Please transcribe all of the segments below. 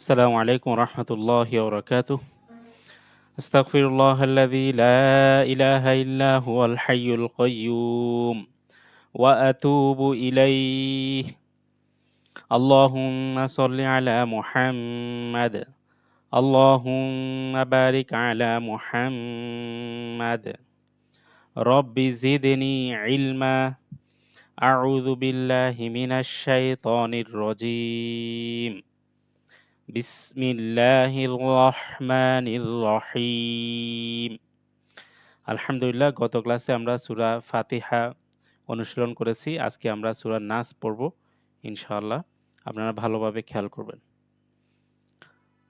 السلام عليكم ورحمة الله وبركاته. أستغفر الله الذي لا إله إلا هو الحي القيوم وأتوب إليه. اللهم صل على محمد. اللهم بارك على محمد. رب زدني علما. أعوذ بالله من الشيطان الرجيم. বিসমিল্লাহির রহমানির রহিম। আলহামদুলিল্লাহ, গত ক্লাসে আমরা সূরা ফাতিহা অনুশীলন করেছি। আজকে আমরা সূরা নাস পড়ব ইনশাআল্লাহ। আপনারা ভালোভাবে খেয়াল করবেন।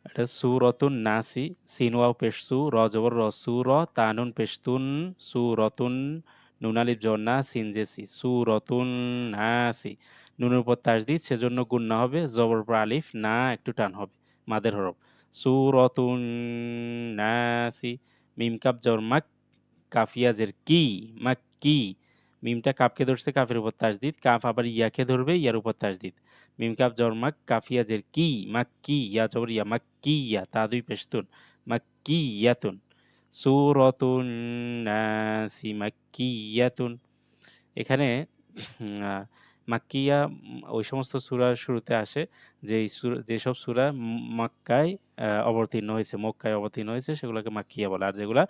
এটা সূরাতুন নাসি, সিন ওয়াও পেশ সু, র জবর র, সু র, তা নুন পেশ তুন, সূরাতুন, নুন আলিফ জবর না, সিন জেসি, সূরাতুন নাসি। নুনের উপর তাসদিদ, সেজন্য গুণনা হবে, জবর উপর আলিফ, না একটু টান হবে, মাদের হরফ। সূরাতুন নাসি। মিম কাপ জবর মাক, কাফিয়া জের কি, মাক্কি। মিমটা কাফকে ধরছে, কাফের উপর তাসদিদ, কাফ আবার ইয়াকে ধরবে, ইয়ার উপর তাসদিদ। মিম কাফ জবর মাক, কাফিয়া জের কি, মাক্কি, ইয়া জবর ইয়া, মাক্কিয়া, তা দুই পেশতুন, মাক্কিয়াতুন। সূরাতুন নাসি মাক্কিয়াতুন। এখানে মাক্কিয়া ওই সমস্ত সূরার শুরুতে আসে যেসব সূরা মক্কায় অবতীর্ণ হয়েছে, মক্কায় অবতীর্ণ হয়েছে সেগুলোকে মাক্কিয়া বলে। আর যেগুলা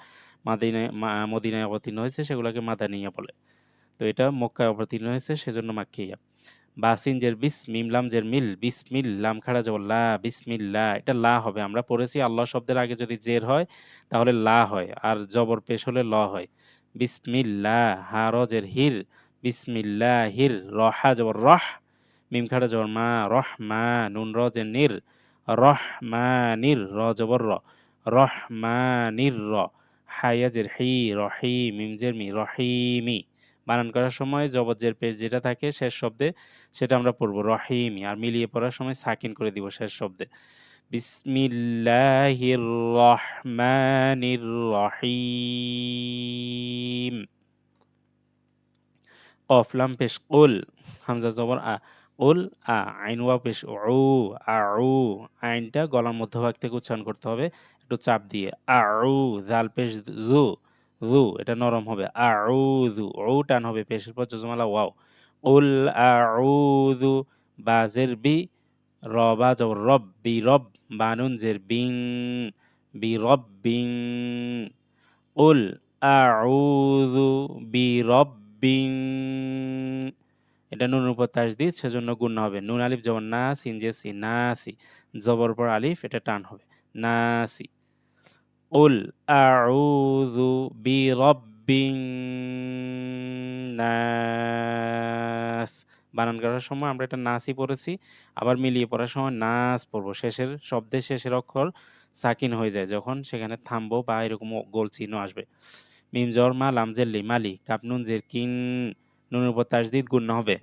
মদিনায় অবতীর্ণ হয়েছে সেগুলোকে মাদানিয়া বলে। তো এটা মক্কায় অবতীর্ণ হয়েছে সেজন্য মাক্কিয়া। বাসিন জের বিস, মিম লাম জের মিল, বিসমিল, লাম খাড়া জবর লা, বিসমিল্লাহ। এটা লা হবে। আমরা পড়েছি আল্লাহ শব্দের আগে যদি জের হয় তাহলে লা হয়, আর জবর পেশ হলে ল হয়। বিসমিল্লাহ, হা র জের হির, বিসমিল্লাহির, রহা জবর রহ, মিম খাড়া জবর মা, রহমা, নুন র জের নির, রহমানির, র জবর র, রহমানির র, হায়া জের হি, রহি, মিম জের মি, রহিমি। বানান করার সময় জবর জের পেশ যেটা থাকে শেষ শব্দে সেটা আমরা পড়ব রহিমি, আর মিলিয়ে পড়ার সময় সাকিন করে দিব শেষ শব্দে। বিসমিল্লাহির রহমানির রহিম। কফ লাম পেশ কুল, হামজা জবর আ, কুল আ, আইন ওয়াও পেশ উ, আউ। আইনটা গলার মধ্যভাগ থেকে উচ্চারণ করতে হবে একটু চাপ দিয়ে। আউ, জাল পেশ জু, জু এটা নরম হবে। আউযু, উ টান হবে, পেশের পর যজমালা ওয়াও। কুল আউযু, বা জের বি, র বা জবর রব, বি রব, বানুন জের বিং, বি রব্বিং। কুল আউযু বিরব্বিং। এটা নুনের উপর তাসদিদ, সেজন্য গুণনা হবে। নুন আলিফ জবর না, সিন জে সি, নাসি, জবর পর আলিফ, এটা টান হবে, নাসি। কুল আউযু বিরব্বিন নাস। বানান করার সময় আমরা এটা নাসই পড়েছি, আবার মিলিয়ে পড়ার সময় নাস পড়বো। শেষের শব্দের শেষের অক্ষর সাকিন হয়ে যায় যখন, সেখানে থামবো বা এরকম গোল চিহ্ন আসবে। মিম জবর মা, লাম জের লি, মালি, কাপ নুন জের কিন, নুনের উপর তাসদিদ, গুণনা হবে।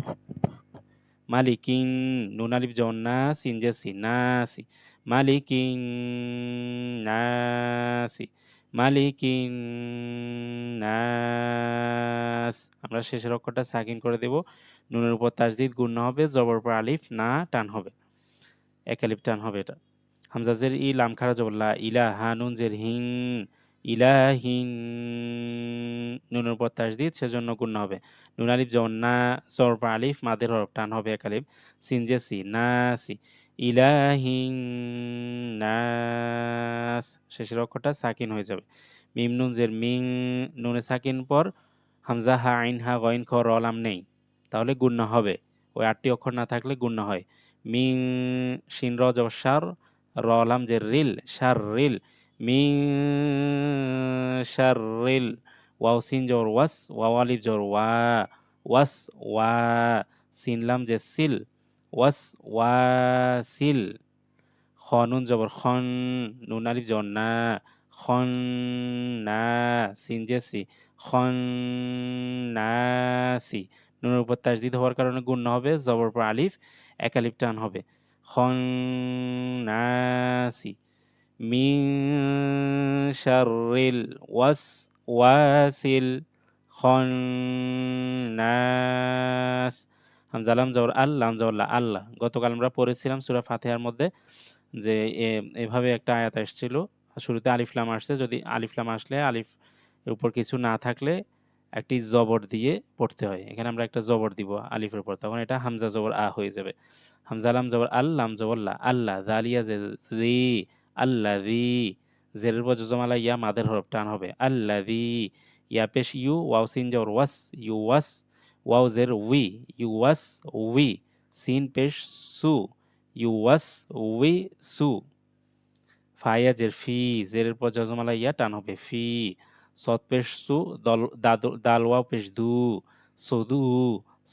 মালিকিন, নুন আলিফ জবর না, সিন জের সি, নাসি, মালিকিন নাসি, মালিকিন নাস। আমরা শেষের অক্ষরটা সাকিন করে দেব। নুনের উপর তাসদিদ, গুণনা হবে, জবর উপর আলিফ, না টান হবে, এক আলিফ টান হবে এটা। হামজা জের ই, লাম খাড়া জবর লা, ইলাহা, নুন জের হিং, ইলাহিন, নুনের উপর তাসদিদ, সেজন্য গুণনা হবে। নুন আলিফ জবর না, জবর পর আলিফ, মাদের হরফ, টান হবে এক আলিফ, সিন জে সি, নাসি, ইলাহিন নাস। শেষের অক্ষরটা সাকিন হয়ে যাবে। মিম নুন জের মিং, নুনে সাকিন পর হামজা হা, আইন হা, গইন খ, র লাম নেই, তাহলে গুণনা হবে। ওই ৮টি অক্ষর না থাকলে গুণনা হয়। মিং, শিন র জবর সার, র লাম জের রিল, সার রিল, মিং সার রিল। ওয়াও সিন জবর ওয়াস, ওয়াও আলিফ জবর ওয়া, ওয়াস ওয়া, সিন লাম জের সিল, ওয়াস ওয়া সিল। খ নুন জবর খন, নুন আলিফ জবর না, খন না, সিন জে সি, খন নাসি। নুনের উপর তাসদিদ হওয়ার কারণে গুণনা হবে, জবর পর আলিফ, এক আলিফ টান হবে, খন নাসি। মিন শাররিল ওয়াসওয়াসিল খন্নাস। হামজা লাম জবর আল, লাম জবর লা, আল্লাহ। গতকাল আমরা পড়েছিলাম সূরা ফাতিহার মধ্যে যে এভাবে একটা আয়াত আসছিল। শুরুতে আলিফ লাম আসছে। যদি আলিফ লাম আসলে আলিফ এর উপর কিছু না থাকলে একটি জবর দিয়ে পড়তে হয়। এখানে আমরা একটা জবর দিব আলিফের উপর। তখন এটা হামজা জবর আ হয়ে যাবে। হামজা লাম জবর আল, লাম জবর লা। আল্লাহ, জালিয়া জে জি, আল্লাযী। জেরের উপর জজমালা ইয়া মাদের হরফ টান হবে। আল্লাযী। ইয়া পেশ ইউ, ওয়াও সিন জবর ওয়াস, ইউ ওয়াস। ওয়াও জের উই, ইউ ওয়াস উই। সিন পেশ সু, ইউ ওয়াস উই সু। ফাইয়া জের ফি, জেরের পর জজমালা ইয়া টান হবে ফি। সদ পেশ সু, দাল ওয়াও পেশ দু, সুদু।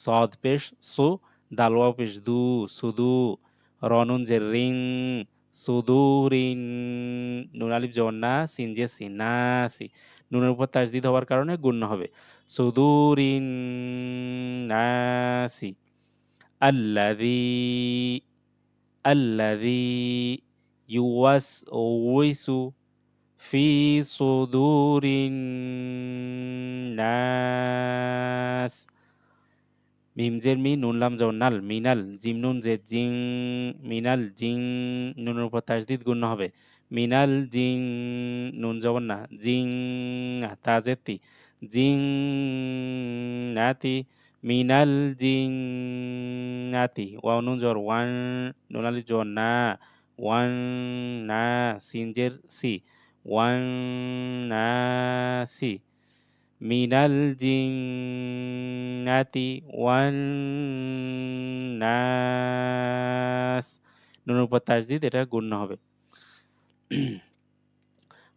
সদ পেশ সু, দাল ওয়াও পেশ দু, সুদু। রনুন জের রিং, সুদু রিং। নুন আলিফ জবর না, সিন যে সিন না সি। নুনের উপর তাসদিদ হওয়ার কারণে গুণ্য হবে। সুদুরিন নাসি। আল্লাযী, আল্লাযী ইউওয়াসউইসু ফি সুদুরিন নাস। মিম জের মি, নুন লাম জবর নাল, মিনাল। জিম নুন জের জিং, মিনাল জিং। নুনের উপর তাসদিদ গুণ্য হবে। মিনাল জিং, নুন জবর না, জিং। তা জের তি, জিং নাতি। মিনাল জিং নাতি। ওয়াও নুন জবর ওয়ান, নুন আলিফ জবর না, ওয়ান না। সিন জের সি, ওয়ান নাসি। মিনাল জিন্নাতি ওয়ান নাস। নুনের উপর তাসদিদ, এটা গুণ্য হবে।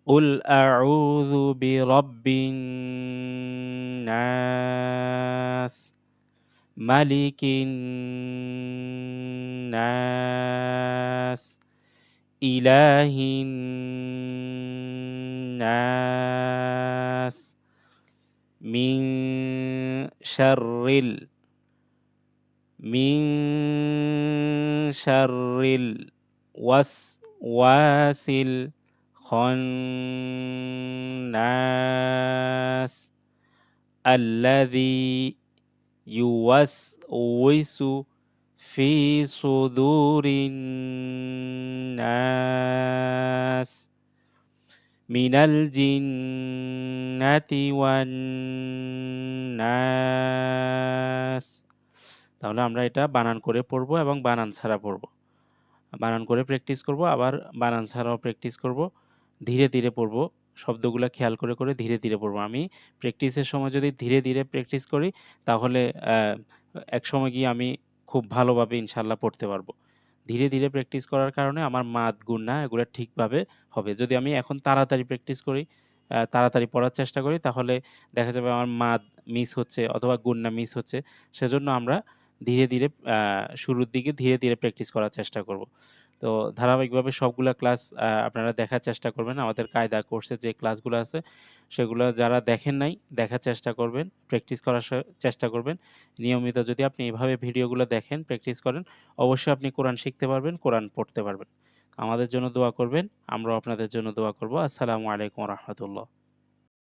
উল আউযু বিরাব্বিন নাস, মালিকিন নাস, ইলাহিন নাস, মিন শাররিল, মিন শাররিল ওয়াসওয়াসিল খন্নাস, আল্লাযী ইউওয়াসউইসু ফি সুদুরিন নাস, মিনাল জিন্নাতি ওয়ান নাস। তাহলে আমরা এটা বানান করে পড়ব এবং বানান ছাড়া পড়ব। বানান করে প্র্যাকটিস করব, আবার বানান ছাড়াও প্র্যাকটিস করব। ধীরে ধীরে পড়ব। শব্দগুলা খেয়াল করে করে ধীরে ধীরে পড়ব। আমি প্র্যাকটিসের সময় যদি ধীরে ধীরে প্র্যাকটিস করি তাহলে একসময় গিয়ে আমি খুব ভালোভাবে ইনশাআল্লাহ পড়তে পারব। ধীরে ধীরে প্র্যাকটিস করার কারণে আমার মাদ, গুণা এগুলা ঠিকভাবে হবে। যদি আমি এখন তাড়াতাড়ি প্র্যাকটিস করি, তাড়াতাড়ি পড়ার চেষ্টা করি, তাহলে দেখা যাবে আমার মাদ মিস হচ্ছে অথবা গুণা মিস হচ্ছে। সেজন্য আমরা ধীরে ধীরে শুরুর দিকে ধীরে ধীরে প্র্যাকটিস করার চেষ্টা করব। তো ধারাবাহিকভাবে সবগুলা ক্লাস আপনারা দেখার চেষ্টা করবেন। আমাদের কায়দা কোর্সের যে ক্লাসগুলো আছে সেগুলো যারা দেখেন নাই দেখার চেষ্টা করবেন, প্র্যাকটিস করার চেষ্টা করবেন। নিয়মিত যদি আপনি এভাবে ভিডিওগুলো দেখেন, প্র্যাকটিস করেন, অবশ্যই আপনি কোরআন শিখতে পারবেন, কোরআন পড়তে পারবেন। আমাদের জন্য দোয়া করবেন, আমরাও আপনাদের জন্য দোয়া করব। আসসালামু আলাইকুম ওয়া রাহমাতুল্লাহ।